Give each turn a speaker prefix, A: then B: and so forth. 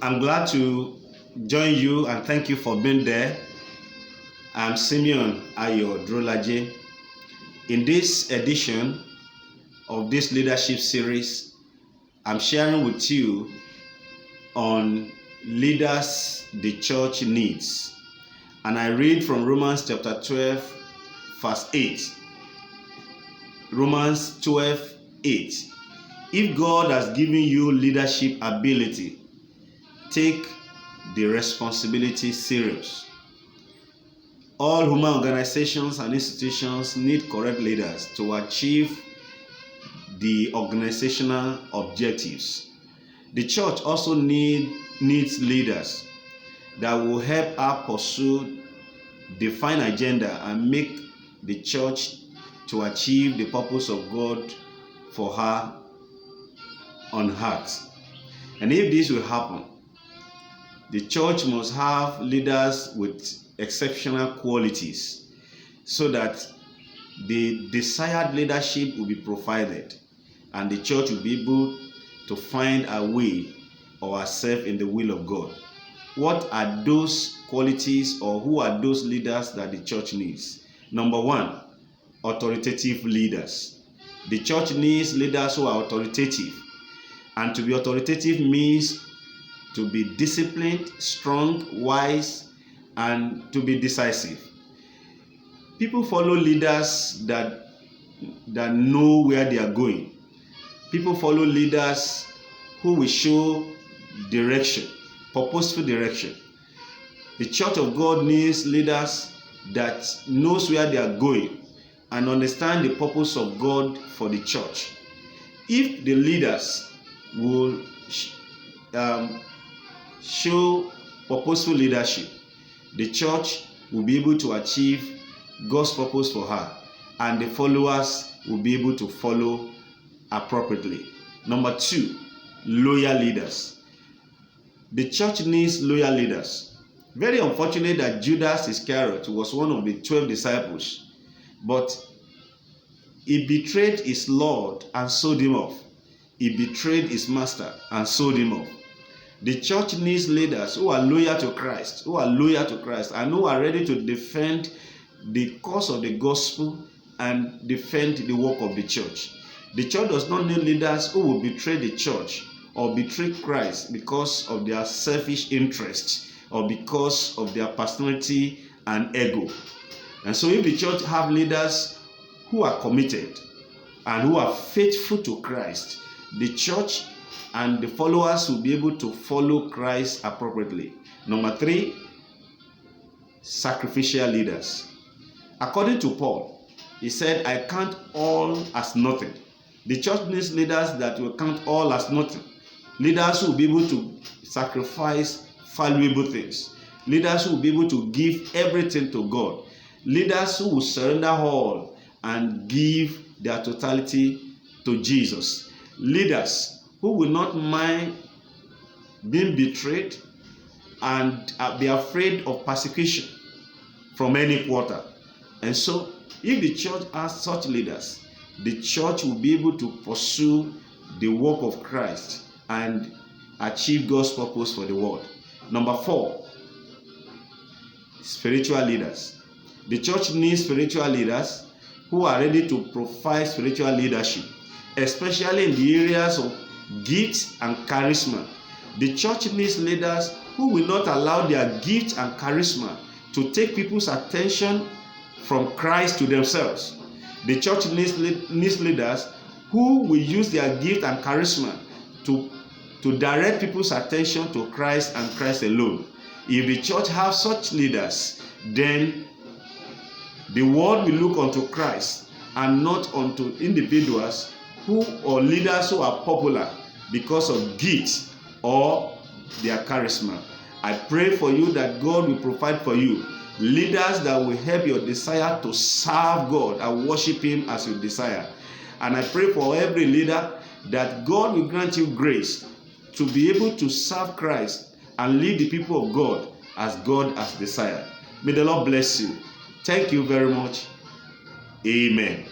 A: I'm glad to join you and thank you for being there. I'm Simeon Ayo Drolaje. In this edition of this leadership series, I'm sharing with you on leaders the church needs. And I read from Romans chapter 12, verse 8. Romans 12, 8. If God has given you leadership ability, take the responsibility serious. All human organizations and institutions need correct leaders to achieve the organizational objectives. The church also needs leaders that will help her pursue the fine agenda and make the church to achieve the purpose of God for her on earth. And if this will happen, the church must have leaders with exceptional qualities so that the desired leadership will be provided and the church will be able to find a way or herself in the will of God. What are those qualities or who are those leaders that the church needs? Number one, authoritative leaders. The church needs leaders who are authoritative. And to be authoritative means to be disciplined, strong, wise, and to be decisive. People follow leaders that know where they are going. People follow leaders who will show direction, purposeful direction. The Church of God needs leaders that knows where they are going and understand the purpose of God for the church. If the leaders will show purposeful leadership, the church will be able to achieve God's purpose for her, and the followers will be able to follow appropriately. Number two, loyal leaders. The church needs loyal leaders. Very unfortunate that Judas Iscariot was one of the 12 disciples, but he betrayed his Lord and sold him off. He betrayed his master and sold him off. The church needs leaders who are loyal to Christ, and who are ready to defend the cause of the gospel and defend the work of the church. The church does not need leaders who will betray the church or betray Christ because of their selfish interest or because of their personality and ego. And so if the church have leaders who are committed and who are faithful to Christ, the church and the followers will be able to follow Christ appropriately. Number three, sacrificial leaders. According to Paul, he said, I count all as nothing. The church needs leaders that will count all as nothing. Leaders who will be able to sacrifice valuable things. Leaders who will be able to give everything to God. Leaders who will surrender all and give their totality to Jesus. Leaders who will not mind being betrayed and be afraid of persecution from any quarter. And so, if the church has such leaders, the church will be able to pursue the work of Christ and achieve God's purpose for the world. Number four, spiritual leaders. The church needs spiritual leaders who are ready to provide spiritual leadership, especially in the areas of gifts and charisma. The church needs leaders who will not allow their gifts and charisma to take people's attention from Christ to themselves. The church needs leaders who will use their gift and charisma to direct people's attention to Christ and Christ alone. If the church has such leaders, then the world will look unto Christ and not unto individuals or leaders who are popular because of gifts or their charisma. I pray for you that God will provide for you leaders that will help your desire to serve God and worship Him as you desire. And I pray for every leader that God will grant you grace to be able to serve Christ and lead the people of God has desired. May the Lord bless you. Thank you very much. Amen.